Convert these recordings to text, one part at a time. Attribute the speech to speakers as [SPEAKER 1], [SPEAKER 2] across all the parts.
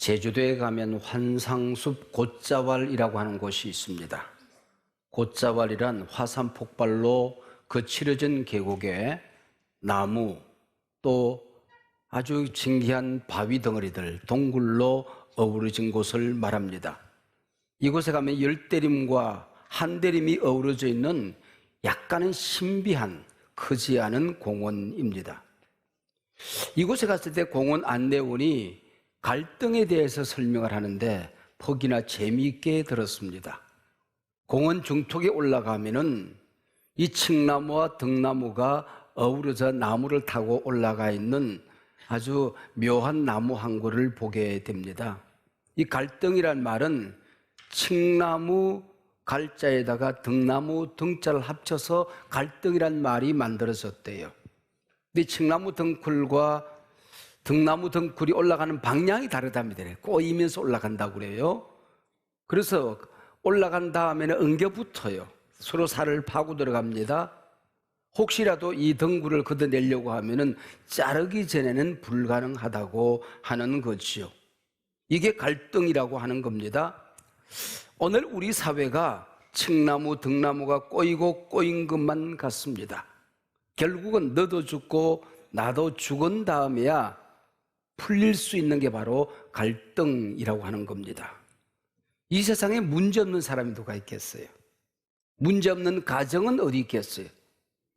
[SPEAKER 1] 제주도에 가면 환상숲 곶자왈이라고 하는 곳이 있습니다. 곶자왈이란 화산 폭발로 거칠어진 계곡에 나무 또 아주 신기한 바위 덩어리들, 동굴로 어우러진 곳을 말합니다. 이곳에 가면 열대림과 한대림이 어우러져 있는 약간은 신비한 크지 않은 공원입니다. 이곳에 갔을 때 공원 안내원이 갈등에 대해서 설명을 하는데 퍽이나 재미있게 들었습니다. 공원 중턱에 올라가면은 이 칡나무와 등나무가 어우러져 나무를 타고 올라가 있는 아주 묘한 나무 한 그루를 보게 됩니다. 이 갈등이란 말은 칡나무 갈자에다가 등나무 등자를 합쳐서 갈등이란 말이 만들어졌대요. 근데 칡나무 등굴과 등나무 등굴이 올라가는 방향이 다르답니다. 꼬이면서 올라간다고 그래요. 그래서 올라간 다음에는 엉겨붙어요. 서로 살을 파고 들어갑니다. 혹시라도 이 등굴을 걷어내려고 하면은 자르기 전에는 불가능하다고 하는 거지요. 이게 갈등이라고 하는 겁니다. 오늘 우리 사회가 칡나무, 등나무가 꼬이고 꼬인 것만 같습니다. 결국은 너도 죽고 나도 죽은 다음에야 풀릴 수 있는 게 바로 갈등이라고 하는 겁니다. 이 세상에 문제없는 사람이 누가 있겠어요? 문제없는 가정은 어디 있겠어요?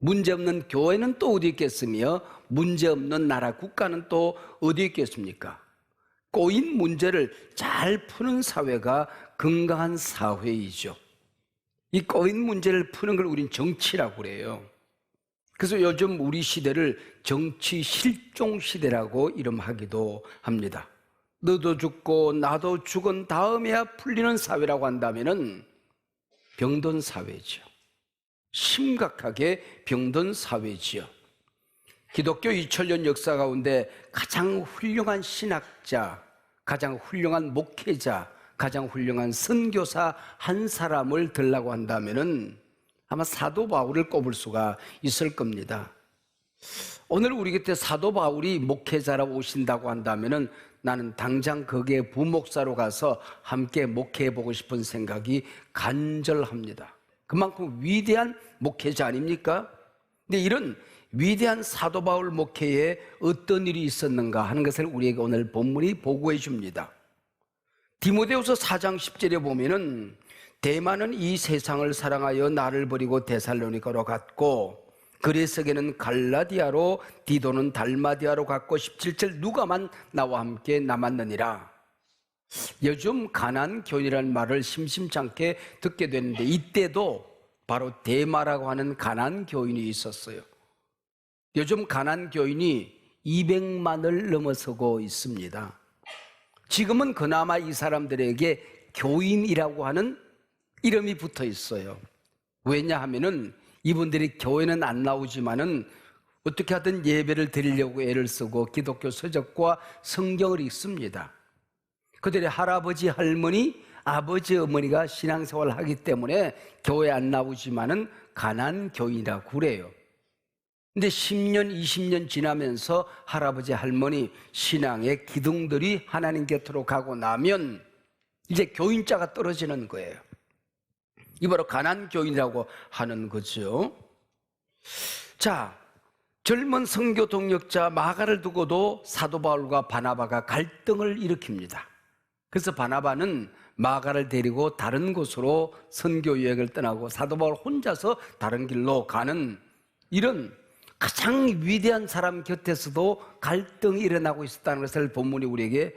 [SPEAKER 1] 문제없는 교회는 또 어디 있겠으며 문제없는 나라, 국가는 또 어디 있겠습니까? 꼬인 문제를 잘 푸는 사회가 건강한 사회이죠. 이 꼬인 문제를 푸는 걸 우린 정치라고 그래요. 그래서 요즘 우리 시대를 정치 실종 시대라고 이름하기도 합니다. 너도 죽고 나도 죽은 다음에야 풀리는 사회라고 한다면은 병든 사회죠. 심각하게 병든 사회지요. 기독교 2000년 역사 가운데 가장 훌륭한 신학자, 가장 훌륭한 목회자, 가장 훌륭한 선교사 한 사람을 들라고 한다면은 아마 사도 바울을 꼽을 수가 있을 겁니다. 오늘 우리 곁에 사도 바울이 목회자라고 오신다고 한다면은 나는 당장 거기에 부목사로 가서 함께 목회해보고 싶은 생각이 간절합니다. 그만큼 위대한 목회자 아닙니까? 근데 이런 위대한 사도 바울 목회에 어떤 일이 있었는가 하는 것을 우리에게 오늘 본문이 보고해 줍니다. 디모데후서 4장 10절에 보면은 데마는 이 세상을 사랑하여 나를 버리고 데살로니가로 갔고 그레스게는 갈라디아로 디도는 달마디아로 갔고 17절 누가만 나와 함께 남았느니라. 요즘 가나안 교인이라는 말을 심심찮게 듣게 되는데 이때도 바로 데마라고 하는 가나안 교인이 있었어요. 요즘 가나안 교인이 200만을 넘어서고 있습니다. 지금은 그나마 이 사람들에게 교인이라고 하는 이름이 붙어 있어요. 왜냐하면은 이분들이 교회는 안 나오지만은 어떻게 하든 예배를 드리려고 애를 쓰고 기독교 서적과 성경을 읽습니다. 그들의 할아버지, 할머니, 아버지, 어머니가 신앙생활을 하기 때문에 교회 안 나오지만은 가난안 교인이라고 그래요. 근데 10년, 20년 지나면서 할아버지, 할머니 신앙의 기둥들이 하나님 곁으로 가고 나면 이제 교인자가 떨어지는 거예요. 이 바로 가난안 교인이라고 하는 거죠. 자, 젊은 선교 동역자 마가를 두고도 사도 바울과 바나바가 갈등을 일으킵니다. 그래서 바나바는 마가를 데리고 다른 곳으로 선교 여행을 떠나고 사도 바울 혼자서 다른 길로 가는 이런 가장 위대한 사람 곁에서도 갈등이 일어나고 있었다는 것을 본문이 우리에게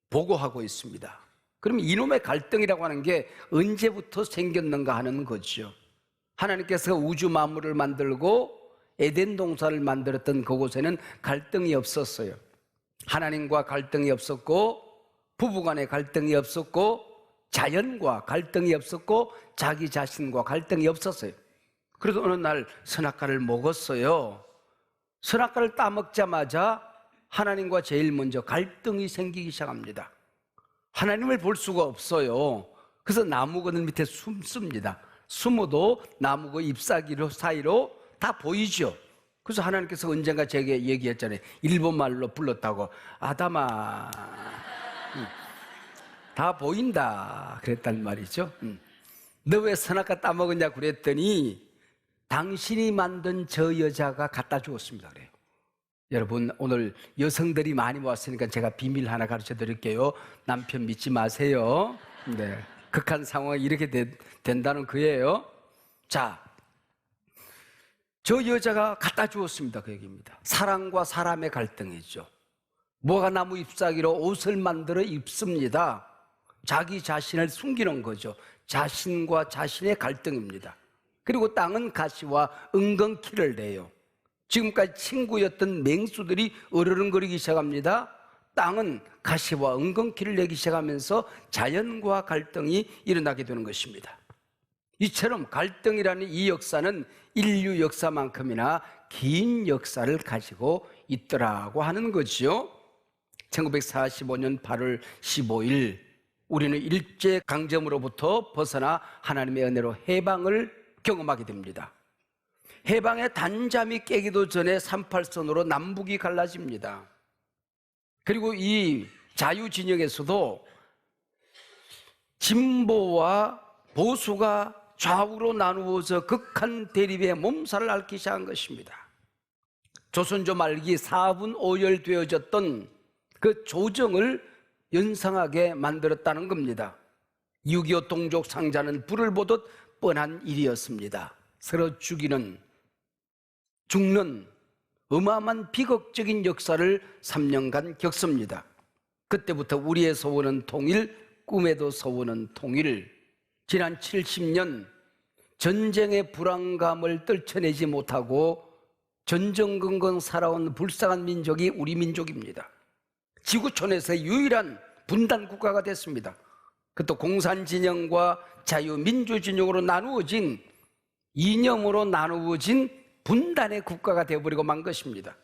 [SPEAKER 1] 보고하고 있습니다. 그럼 이놈의 갈등이라고 하는 게 언제부터 생겼는가 하는 거죠. 하나님께서 우주 만물을 만들고 에덴 동산을 만들었던 그곳에는 갈등이 없었어요. 하나님과 갈등이 없었고 부부간의 갈등이 없었고 자연과 갈등이 없었고 자기 자신과 갈등이 없었어요. 그래서 어느 날 선악과를 먹었어요. 선악과를 따먹자마자 하나님과 제일 먼저 갈등이 생기기 시작합니다. 하나님을 볼 수가 없어요. 그래서 나무 그늘 밑에 숨습니다. 숨어도 나무가 잎사귀 사이로 다 보이죠. 그래서 하나님께서 언젠가 제게 얘기했잖아요. 일본말로 불렀다고. 아담아 다 보인다 그랬단 말이죠. 너 왜 선악과 따먹었냐 그랬더니 당신이 만든 저 여자가 갖다 주었습니다 그래요. 여러분, 오늘 여성들이 많이 모았으니까 제가 비밀 하나 가르쳐 드릴게요. 남편 믿지 마세요. 네, 극한 상황이 이렇게 된다는 거예요. 자, 저 여자가 갖다 주었습니다 그 얘기입니다. 사람과 사람의 갈등이죠. 무화과 나무 잎사귀로 옷을 만들어 입습니다. 자기 자신을 숨기는 거죠. 자신과 자신의 갈등입니다. 그리고 땅은 가시와 은근키를 내요. 지금까지 친구였던 맹수들이 으르렁거리기 시작합니다. 땅은 가시와 은근키를 내기 시작하면서 자연과 갈등이 일어나게 되는 것입니다. 이처럼 갈등이라는 이 역사는 인류 역사만큼이나 긴 역사를 가지고 있더라고 하는 거죠. 1945년 8월 15일 우리는 일제강점으로부터 벗어나 하나님의 은혜로 해방을 경험하게 됩니다. 해방의 단잠이 깨기도 전에 38선으로 남북이 갈라집니다. 그리고 이 자유진영에서도 진보와 보수가 좌우로 나누어져 극한 대립의 몸살을 앓기 시작한 것입니다. 조선조 말기 4분 오열되어졌던 그 조정을 연상하게 만들었다는 겁니다. 6.25 동족 상자는 불을 보듯 뻔한 일이었습니다. 서로 죽는 어마어마한 비극적인 역사를 3년간 겪습니다. 그때부터 우리의 소원은 통일, 꿈에도 소원은 통일. 지난 70년 전쟁의 불안감을 떨쳐내지 못하고 전전긍긍 살아온 불쌍한 민족이 우리 민족입니다. 지구촌에서의 유일한 분단 국가가 됐습니다. 그것도 공산진영과 자유민주진영으로 나누어진 이념으로 나누어진 분단의 국가가 되어버리고 만 것입니다.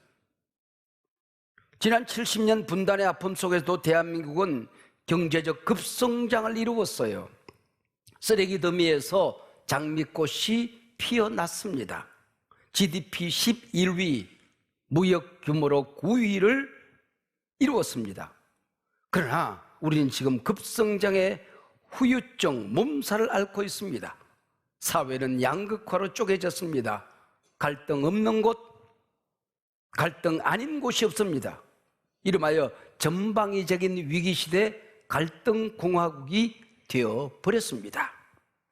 [SPEAKER 1] 지난 70년 분단의 아픔 속에서도 대한민국은 경제적 급성장을 이루었어요. 쓰레기 더미에서 장미꽃이 피어났습니다. GDP 11위, 무역 규모로 9위를 이루었습니다. 그러나 우리는 지금 급성장의 후유증, 몸살을 앓고 있습니다. 사회는 양극화로 쪼개졌습니다. 갈등 없는 곳, 갈등 아닌 곳이 없습니다. 이름하여 전방위적인 위기시대 갈등공화국이 되어버렸습니다.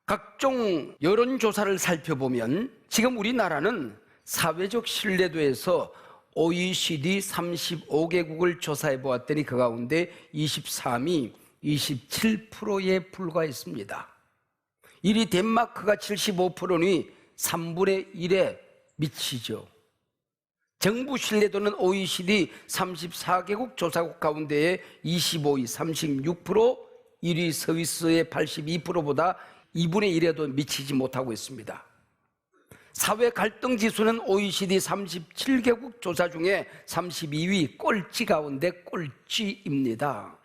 [SPEAKER 1] 각종 여론조사를 살펴보면 지금 우리나라는 사회적 신뢰도에서 OECD 35개국을 조사해 보았더니 그 가운데 23위, 27%에 불과했습니다. 1위 덴마크가 75%니 3분의 1에 미치죠. 정부 신뢰도는 OECD 34개국 조사국 가운데에 25위, 36%, 1위 스위스의 82%보다 2분의 1에도 미치지 못하고 있습니다. 사회 갈등 지수는 OECD 37개국 조사 중에 32위 꼴찌 가운데 꼴찌입니다.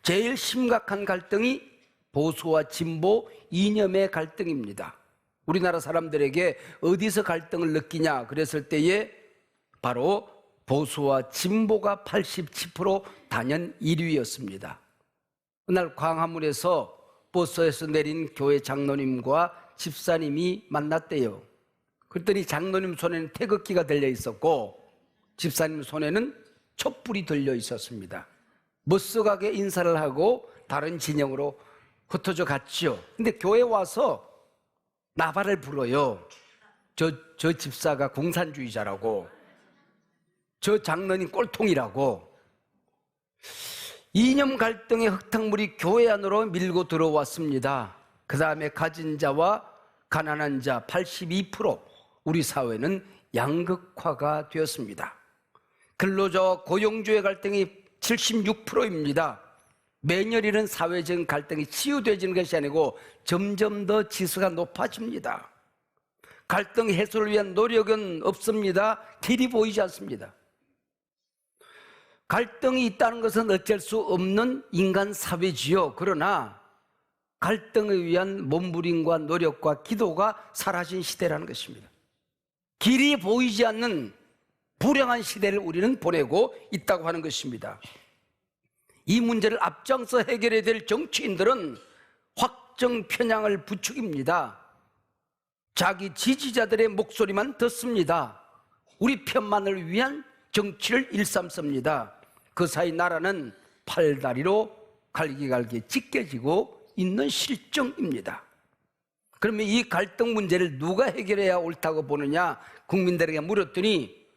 [SPEAKER 1] 제일 심각한 갈등이 보수와 진보 이념의 갈등입니다. 우리나라 사람들에게 어디서 갈등을 느끼냐 그랬을 때에 바로 보수와 진보가 87% 단연 1위였습니다. 그날 광화문에서 버스에서 내린 교회 장로님과 집사님이 만났대요. 그랬더니 장로님 손에는 태극기가 들려 있었고 집사님 손에는 촛불이 들려 있었습니다. 멋스가게 인사를 하고 다른 진영으로 흩어져 갔죠. 근데 교회 와서 나발을 불어요. 저 집사가 공산주의자라고, 저 장로님 꼴통이라고. 이념 갈등의 흙탕물이 교회 안으로 밀고 들어왔습니다. 그 다음에 가진 자와 가난한 자 82%, 우리 사회는 양극화가 되었습니다. 근로자와 고용주의 갈등이 76%입니다. 매년 이런 사회적인 갈등이 치유되지는 것이 아니고 점점 더 지수가 높아집니다. 갈등 해소를 위한 노력은 없습니다. 길이 보이지 않습니다. 갈등이 있다는 것은 어쩔 수 없는 인간 사회지요. 그러나 갈등을 위한 몸부림과 노력과 기도가 사라진 시대라는 것입니다. 길이 보이지 않는 불행한 시대를 우리는 보내고 있다고 하는 것입니다. 이 문제를 앞장서 해결해야 될 정치인들은 확정 편향을 부추깁니다. 자기 지지자들의 목소리만 듣습니다. 우리 편만을 위한 정치를 일삼습니다. 그 사이 나라는 팔다리로 갈기갈기 찢겨지고 있는 실정입니다. 그러면 이 갈등 문제를 누가 해결해야 옳다고 보느냐? 국민들에게 물었더니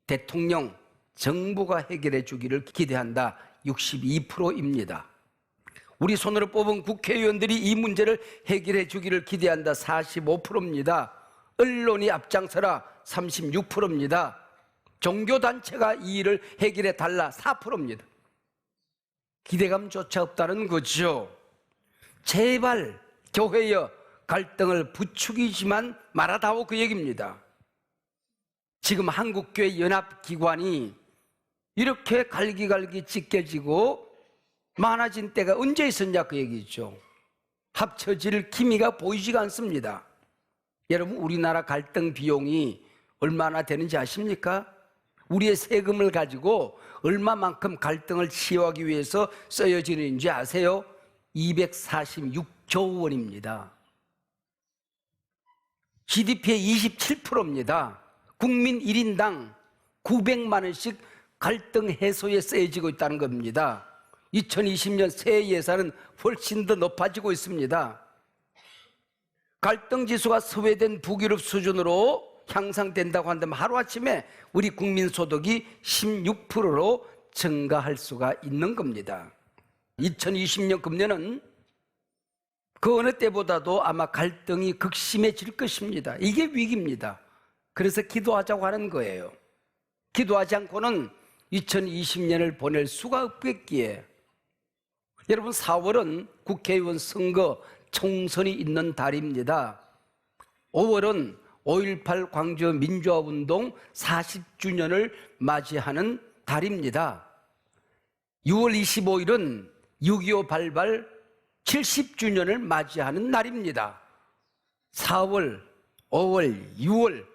[SPEAKER 1] 대통령, 정부가 해결해 주기를 기대한다. 62%입니다. 우리 손으로 뽑은 국회의원들이 이 문제를 해결해 주기를 기대한다. 45%입니다. 언론이 앞장서라. 36%입니다. 종교단체가 이 일을 해결해 달라. 4%입니다. 기대감조차 없다는 거죠. 제발 교회여 갈등을 부추기지만 말아다오, 그 얘기입니다. 지금 한국교회 연합기관이 이렇게 갈기갈기 찢겨지고 많아진 때가 언제 있었냐, 그 얘기죠. 합쳐질 기미가 보이지가 않습니다. 여러분, 우리나라 갈등 비용이 얼마나 되는지 아십니까? 우리의 세금을 가지고 얼마만큼 갈등을 치유하기 위해서 쓰여지는지 아세요? 246조 원입니다. GDP의 27%입니다. 국민 1인당 900만 원씩 갈등 해소에 쓰여지고 있다는 겁니다. 2020년 새 예산은 훨씬 더 높아지고 있습니다. 갈등 지수가 스웨덴 북유럽 수준으로 향상된다고 한다면 하루아침에 우리 국민 소득이 16%로 증가할 수가 있는 겁니다. 2020년 금년은 그 어느 때보다도 아마 갈등이 극심해질 것입니다. 이게 위기입니다. 그래서 기도하자고 하는 거예요. 기도하지 않고는 2020년을 보낼 수가 없겠기에. 여러분, 4월은 국회의원 선거 총선이 있는 달입니다. 5월은 5.18 광주 민주화운동 40주년을 맞이하는 달입니다. 6월 25일은 6.25 발발 70주년을 맞이하는 날입니다. 4월, 5월, 6월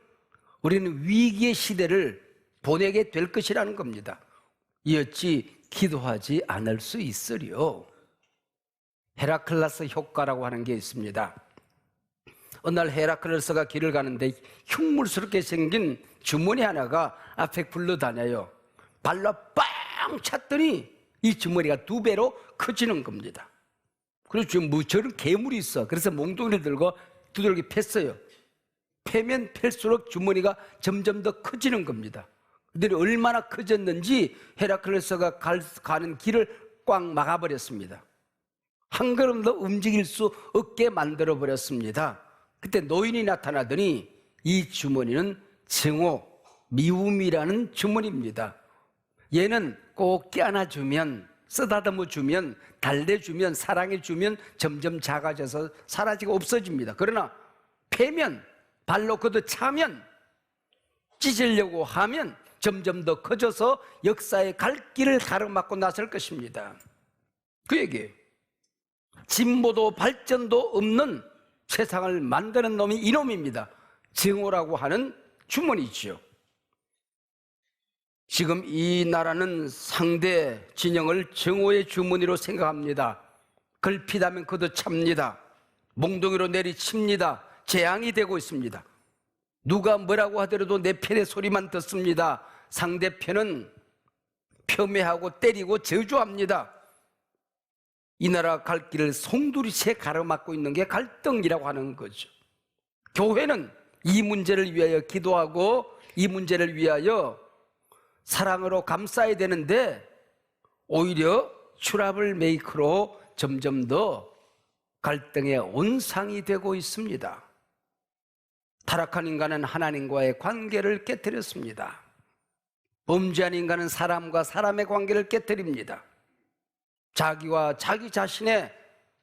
[SPEAKER 1] 우리는 위기의 시대를 보내게 될 것이라는 겁니다. 이어찌 기도하지 않을 수 있으리요. 헤라클레스 효과라고 하는 게 있습니다. 어느 날 헤라클레스가 길을 가는데 흉물스럽게 생긴 주머니 하나가 앞에 굴러다녀요. 발로 빵 찼더니 이 주머니가 2배로 커지는 겁니다. 그래서 지금 뭐 저런 괴물이 있어. 그래서 몽둥이를 들고 두들겨 팼어요. 패면 팰수록 주머니가 점점 더 커지는 겁니다. 근데 얼마나 커졌는지 헤라클레스가 가는 길을 꽉 막아버렸습니다. 한 걸음도 움직일 수 없게 만들어버렸습니다. 그때 노인이 나타나더니 이 주머니는 증오, 미움이라는 주머니입니다. 얘는 꼭 껴안아주면, 쓰다듬어 주면, 달래주면, 사랑해주면 점점 작아져서 사라지고 없어집니다. 그러나 패면, 발로 걷어차면, 찢으려고 하면 점점 더 커져서 역사의 갈 길을 가로막고 나설 것입니다. 그 얘기예요. 진보도 발전도 없는 세상을 만드는 놈이 이놈입니다. 증오라고 하는 주머니죠. 지금 이 나라는 상대 진영을 증오의 주머니로 생각합니다. 걸핏하면 걷어찹니다. 몽둥이로 내리칩니다. 재앙이 되고 있습니다. 누가 뭐라고 하더라도 내 편의 소리만 듣습니다. 상대편은 폄훼하고 때리고 저주합니다. 이 나라 갈 길을 송두리째 가로막고 있는 게 갈등이라고 하는 거죠. 교회는 이 문제를 위하여 기도하고 이 문제를 위하여 사랑으로 감싸야 되는데 오히려 트러블 메이커로 점점 더 갈등의 온상이 되고 있습니다. 타락한 인간은 하나님과의 관계를 깨뜨렸습니다. 범죄한 인간은 사람과 사람의 관계를 깨뜨립니다. 자기와 자기 자신의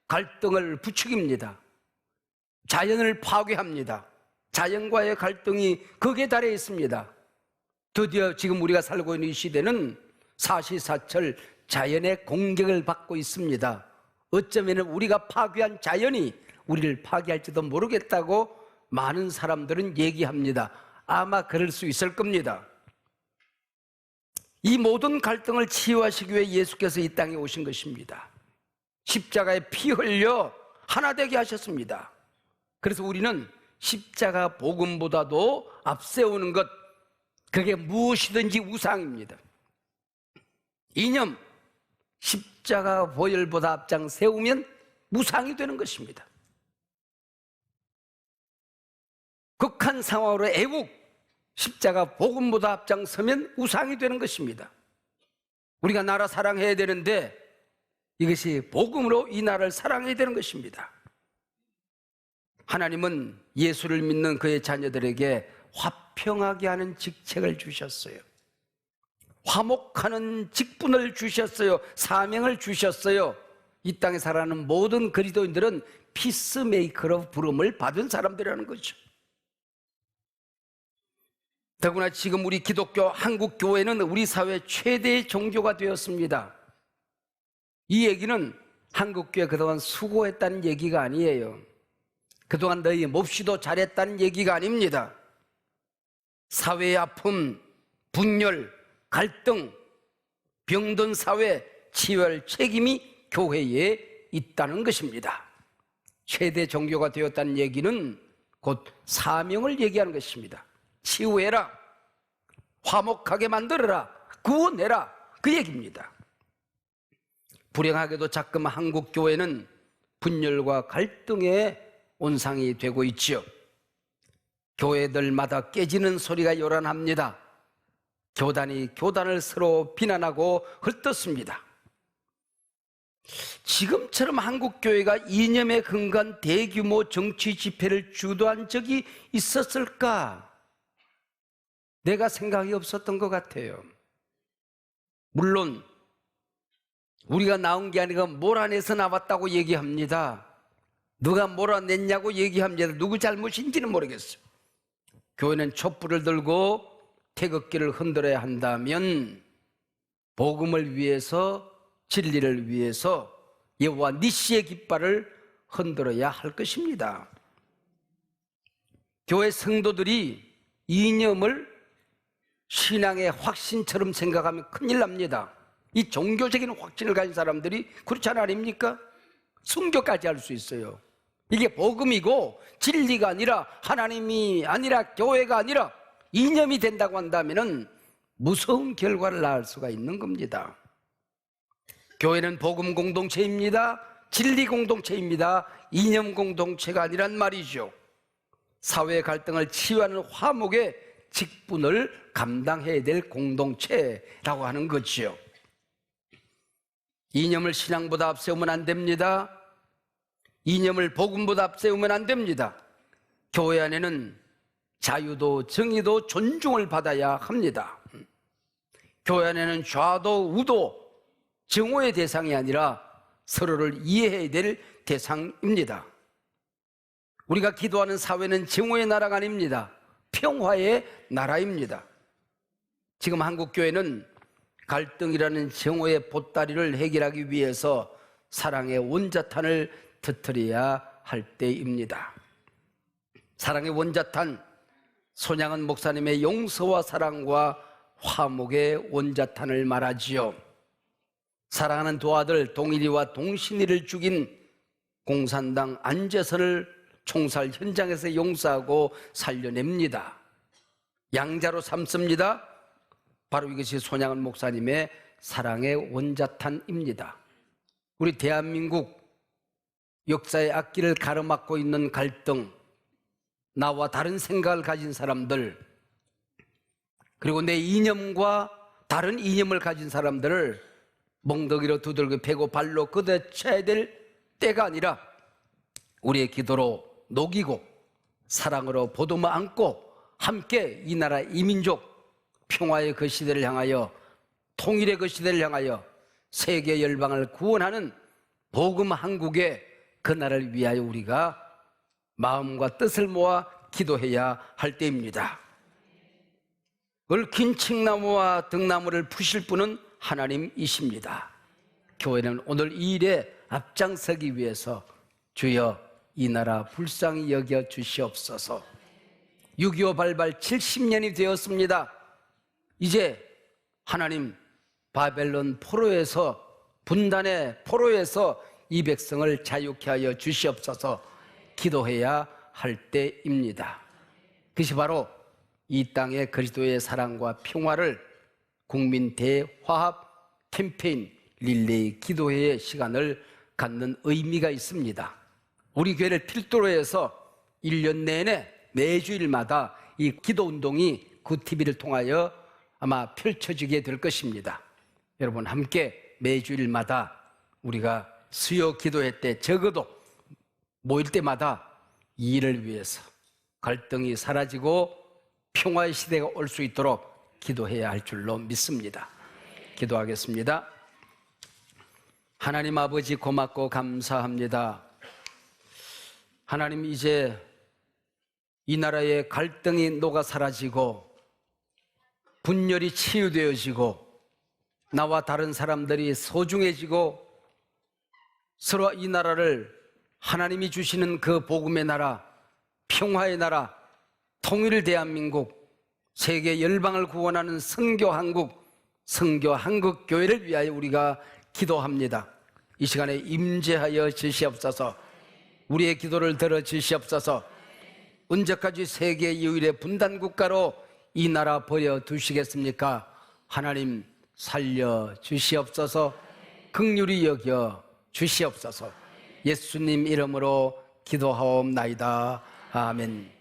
[SPEAKER 1] 갈등을 부추깁니다. 자연을 파괴합니다. 자연과의 갈등이 극에 달해 있습니다. 드디어 지금 우리가 살고 있는 이 시대는 사시사철 자연의 공격을 받고 있습니다. 어쩌면 우리가 파괴한 자연이 우리를 파괴할지도 모르겠다고 많은 사람들은 얘기합니다. 아마 그럴 수 있을 겁니다. 이 모든 갈등을 치유하시기 위해 예수께서 이 땅에 오신 것입니다. 십자가에 피 흘려 하나 되게 하셨습니다. 그래서 우리는 십자가 복음보다도 앞세우는 것, 그게 무엇이든지 우상입니다. 이념, 십자가 보혈보다 앞장 세우면 무상이 되는 것입니다. 극한 상황으로 애국, 십자가 복음보다 앞장서면 우상이 되는 것입니다. 우리가 나라 사랑해야 되는데 이것이 복음으로 이 나라를 사랑해야 되는 것입니다. 하나님은 예수를 믿는 그의 자녀들에게 화평하게 하는 직책을 주셨어요. 화목하는 직분을 주셨어요. 사명을 주셨어요. 이 땅에 살아가는 모든 그리스도인들은 피스메이커로 부름을 받은 사람들이라는 거죠. 더구나 지금 우리 기독교 한국교회는 우리 사회 최대의 종교가 되었습니다. 이 얘기는 한국교회 그동안 수고했다는 얘기가 아니에요. 그동안 너희 몹시도 잘했다는 얘기가 아닙니다. 사회의 아픔, 분열, 갈등, 병든 사회 치유할 책임이 교회에 있다는 것입니다. 최대 종교가 되었다는 얘기는 곧 사명을 얘기하는 것입니다. 치유해라, 화목하게 만들어라, 구원해라, 그 얘기입니다. 불행하게도 자꾸만 한국 교회는 분열과 갈등의 온상이 되고 있지요. 교회들마다 깨지는 소리가 요란합니다. 교단이 교단을 서로 비난하고 헐뜯습니다. 지금처럼 한국 교회가 이념에 근거한 대규모 정치 집회를 주도한 적이 있었을까? 내가 생각이 없었던 것 같아요. 물론 우리가 나온 게 아니라 몰아내서 나왔다고 얘기합니다. 누가 몰아냈냐고 얘기합니다. 누구 잘못인지는 모르겠어요. 교회는 촛불을 들고 태극기를 흔들어야 한다면 복음을 위해서, 진리를 위해서 여호와 니시의 깃발을 흔들어야 할 것입니다. 교회 성도들이 이념을 신앙의 확신처럼 생각하면 큰일 납니다. 이 종교적인 확신을 가진 사람들이 그렇지 않습니까? 순교까지 할 수 있어요. 이게 복음이고 진리가 아니라, 하나님이 아니라, 교회가 아니라 이념이 된다고 한다면 무서운 결과를 낳을 수가 있는 겁니다. 교회는 복음 공동체입니다. 진리 공동체입니다. 이념 공동체가 아니란 말이죠. 사회 갈등을 치유하는 화목의 직분을 감당해야 될 공동체라고 하는 거지요. 이념을 신앙보다 앞세우면 안 됩니다. 이념을 복음보다 앞세우면 안 됩니다. 교회 안에는 자유도 정의도 존중을 받아야 합니다. 교회 안에는 좌도 우도 정오의 대상이 아니라 서로를 이해해야 될 대상입니다. 우리가 기도하는 사회는 정오의 나라가 아닙니다. 평화의 나라입니다. 지금 한국교회는 갈등이라는 정오의 보따리를 해결하기 위해서 사랑의 원자탄을 터뜨려야 할 때입니다. 사랑의 원자탄, 손양은 목사님의 용서와 사랑과 화목의 원자탄을 말하지요. 사랑하는 두 아들 동일이와 동신이를 죽인 공산당 안재선을 총살 현장에서 용서하고 살려냅니다. 양자로 삼습니다. 바로 이것이 손양은 목사님의 사랑의 원자탄입니다. 우리 대한민국 역사의 앞길을 가로막고 있는 갈등, 나와 다른 생각을 가진 사람들, 그리고 내 이념과 다른 이념을 가진 사람들을 멍덩이로 두들겨 패고 발로 걷어차야 될 때가 아니라 우리의 기도로 녹이고 사랑으로 보듬어 안고 함께 이 나라 이 민족 평화의 그 시대를 향하여, 통일의 그 시대를 향하여 세계 열방을 구원하는 복음 한국의 그 나라를 위하여 우리가 마음과 뜻을 모아 기도해야 할 때입니다. 얽힌 칡나무와 등나무를 푸실 분은 하나님이십니다. 교회는 오늘 이 일에 앞장서기 위해서 주여 이 나라 불쌍히 여겨 주시옵소서. 6.25 발발 70년이 되었습니다. 이제 하나님, 바벨론 포로에서, 분단의 포로에서 이 백성을 자유케 하여 주시옵소서 기도해야 할 때입니다. 그것이 바로 이 땅의 그리스도의 사랑과 평화를 국민 대화합 캠페인 릴레이 기도회의 시간을 갖는 의미가 있습니다. 우리 교회를 필두로 해서 1년 내내 매주일마다 이 기도운동이 굿TV를 통하여 아마 펼쳐지게 될 것입니다. 여러분 함께 매주일마다 우리가 수요 기도회 때 적어도 모일 때마다 이 일을 위해서 갈등이 사라지고 평화의 시대가 올 수 있도록 기도해야 할 줄로 믿습니다. 기도하겠습니다. 하나님 아버지 고맙고 감사합니다. 하나님, 이제 이 나라의 갈등이 녹아 사라지고 분열이 치유되어지고 나와 다른 사람들이 소중해지고 서로 이 나라를 하나님이 주시는 그 복음의 나라, 평화의 나라, 통일 대한민국, 세계 열방을 구원하는 선교 한국 교회를 위하여 우리가 기도합니다. 이 시간에 임재하여 주시옵소서. 우리의 기도를 들어 주시옵소서. 언제까지 세계 유일의 분단 국가로 이 나라 버려 두시겠습니까? 하나님 살려 주시옵소서. 긍휼히 여겨 주시옵소서. 예수님 이름으로 기도하옵나이다. 아멘.